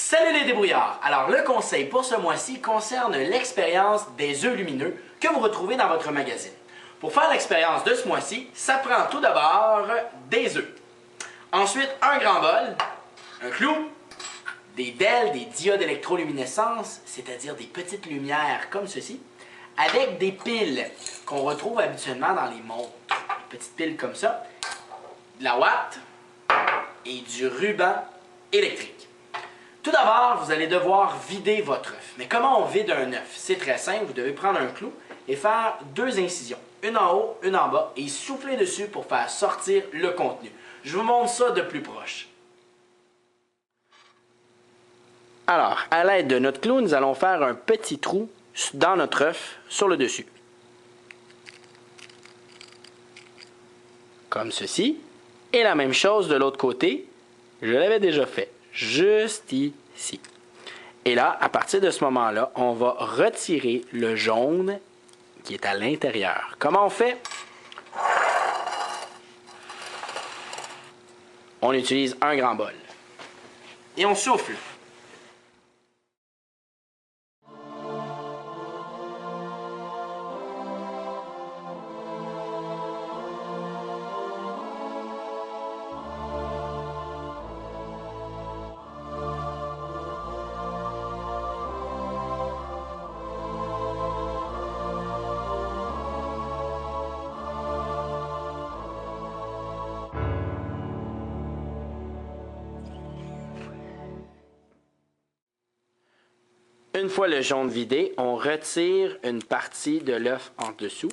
Salut les débrouillards! Alors le conseil pour ce mois-ci concerne l'expérience des œufs lumineux que vous retrouvez dans votre magazine. Pour faire l'expérience de ce mois-ci, ça prend tout d'abord des œufs. Ensuite, un grand bol, un clou, des DEL, des diodes électroluminescence, c'est-à-dire des petites lumières comme ceci, avec des piles qu'on retrouve habituellement dans les montres. Des petites piles comme ça, de la ouate et du ruban électrique. Tout d'abord, vous allez devoir vider votre œuf. Mais comment on vide un œuf? C'est très simple, vous devez prendre un clou et faire deux incisions, une en haut, une en bas, et souffler dessus pour faire sortir le contenu. Je vous montre ça de plus proche. Alors, à l'aide de notre clou, nous allons faire un petit trou dans notre œuf sur le dessus. Comme ceci. Et la même chose de l'autre côté. Je l'avais déjà fait. Juste ici. Et là, à partir de ce moment-là, on va retirer le jaune qui est à l'intérieur. Comment on fait? On utilise un grand bol. Et on souffle. Une fois le jaune vidé, on retire une partie de l'œuf en dessous,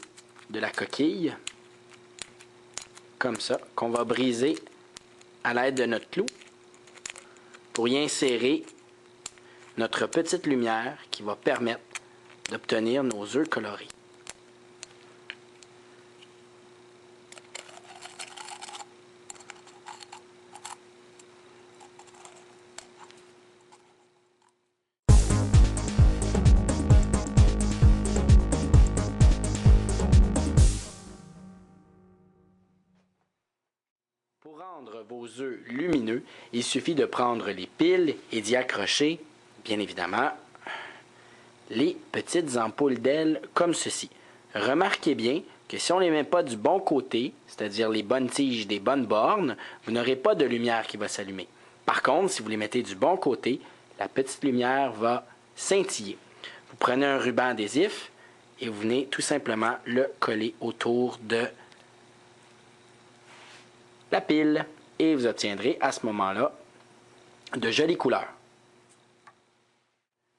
de la coquille, comme ça, qu'on va briser à l'aide de notre clou pour y insérer notre petite lumière qui va permettre d'obtenir nos œufs colorés. Pour rendre vos œufs lumineux, il suffit de prendre les piles et d'y accrocher, bien évidemment, les petites ampoules d'ailes comme ceci. Remarquez bien que si on ne les met pas du bon côté, c'est-à-dire les bonnes tiges des bonnes bornes, vous n'aurez pas de lumière qui va s'allumer. Par contre, si vous les mettez du bon côté, la petite lumière va scintiller. Vous prenez un ruban adhésif et vous venez tout simplement le coller autour de la pile et vous obtiendrez à ce moment-là de jolies couleurs.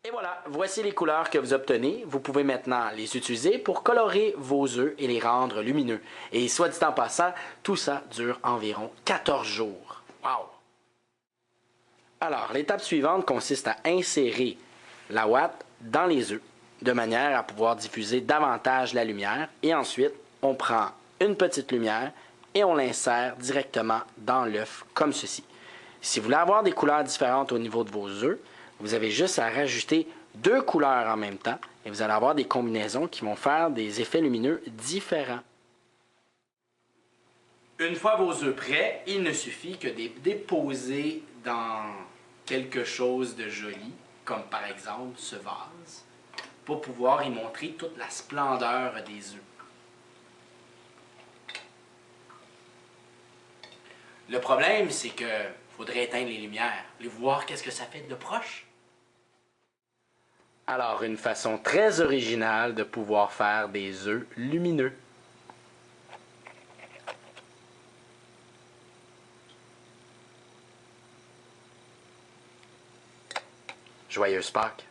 Et voilà, voici les couleurs que vous obtenez. Vous pouvez maintenant les utiliser pour colorer vos œufs et les rendre lumineux. Et soit dit en passant, tout ça dure environ 14 jours. Wow! Alors, l'étape suivante consiste à insérer la ouate dans les œufs de manière à pouvoir diffuser davantage la lumière. Et ensuite, on prend une petite lumière et on l'insère directement dans l'œuf comme ceci. Si vous voulez avoir des couleurs différentes au niveau de vos œufs, vous avez juste à rajouter deux couleurs en même temps et vous allez avoir des combinaisons qui vont faire des effets lumineux différents. Une fois vos œufs prêts, il ne suffit que de les déposer dans quelque chose de joli, comme par exemple ce vase, pour pouvoir y montrer toute la splendeur des œufs. Le problème, c'est que faudrait éteindre les lumières. Voulez-vous voir qu'est-ce que ça fait de proche? Alors, une façon très originale de pouvoir faire des œufs lumineux. Joyeuse Pâques!